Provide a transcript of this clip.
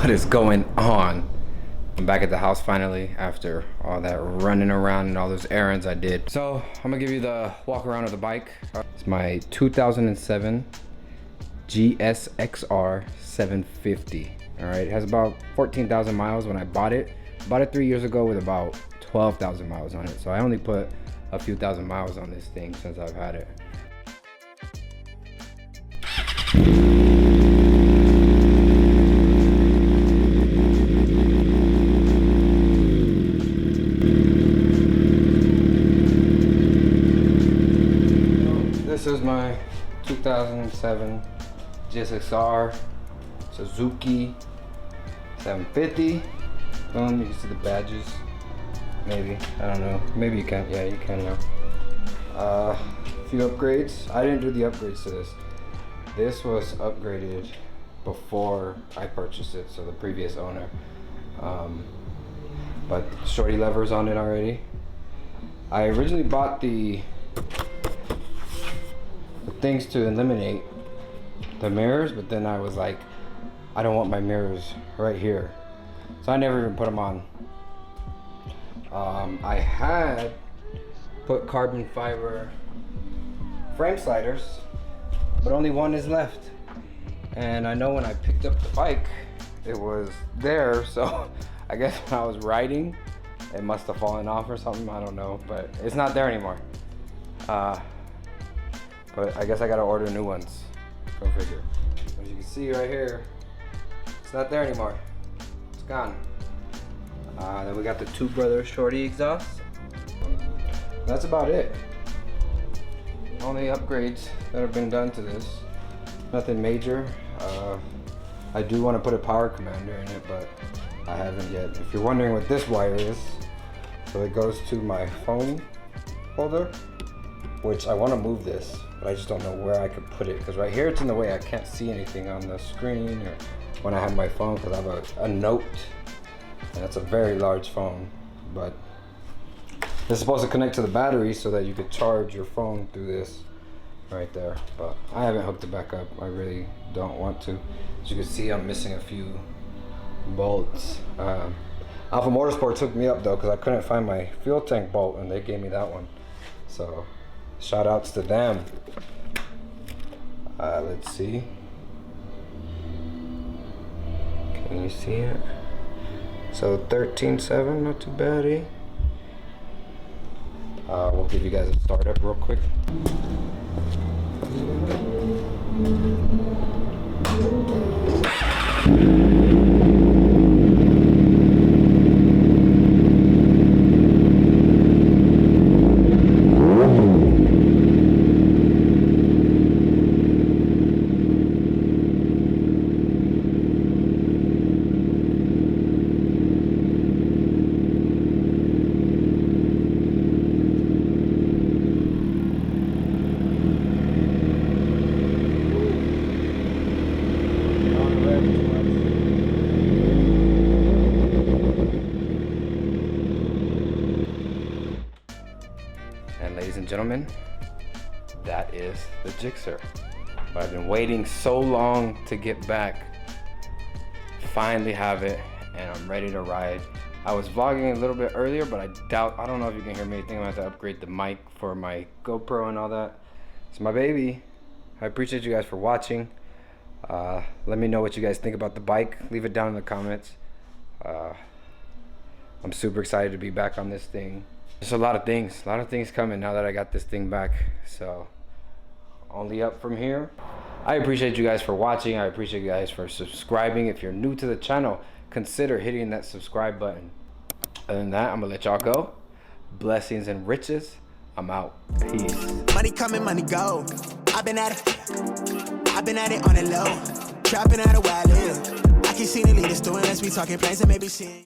What is going on? I'm back at the house finally after all that running around and all those errands I did. So I'm gonna give you the walk around of the bike. It's my 2007 GSXR 750. All right, it has about 14,000 miles when I bought it. Bought it 3 years ago with about 12,000 miles on it. So I only put a few thousand miles on this thing since I've had it. This is my 2007 GSXR Suzuki 750. Boom, you can see the badges. Maybe, I don't know. Maybe you can, yeah, you can now. A few upgrades. I didn't do the upgrades to this. This was upgraded before I purchased it, so the previous owner. But shorty levers on it already. I originally bought the things to eliminate the mirrors, but then I was like, I don't want my mirrors right here, so I never even put them on. I had put carbon fiber frame sliders, but only one is left, and I know when I picked up the bike it was there, so I guess when I was riding it must have fallen off or something, I don't know, but it's not there anymore. But I guess I gotta order new ones. Go figure. As you can see right here, it's not there anymore. It's gone. Then we got the Two Brothers shorty exhaust. That's about it. Only upgrades that have been done to this. Nothing major. I do want to put a power commander in it, but I haven't yet. If you're wondering what this wire is, so it goes to my phone holder, which I want to move this, but I just don't know where I could put it, because right here it's in the way. I can't see anything on the screen or when I have my phone, because I have a Note, and it's a very large phone. But it's supposed to connect to the battery so that you could charge your phone through this right there, but I haven't hooked it back up. I really don't want to. As you can see, I'm missing a few bolts. Alpha Motorsports hooked me up though, because I couldn't find my fuel tank bolt, and they gave me that one. So shout outs to them. Let's see. Can you see it? So 13.7, not too bad, eh? We'll give you guys a startup real quick. And ladies and gentlemen, that is the Gsx-R. But I've been waiting so long to get back. Finally have it, and I'm ready to ride. I was vlogging a little bit earlier, but I don't know if you can hear me. I think I'm gonna have to upgrade the mic for my GoPro and all that. It's my baby. I appreciate you guys for watching. Let me know what you guys think about the bike. Leave it down in the comments. I'm super excited to be back on this thing. There's a lot of things coming now that I got this thing back. So only up from here. I appreciate you guys for watching. I appreciate you guys for subscribing. If you're new to the channel, consider hitting that subscribe button. Other than that, I'm gonna let y'all go. Blessings and riches. I'm out. Peace. Money coming, money go. I've been at it on the low. Trapping out a while. I keep seeing the leaders doing, let's be talking planes and maybe seeing.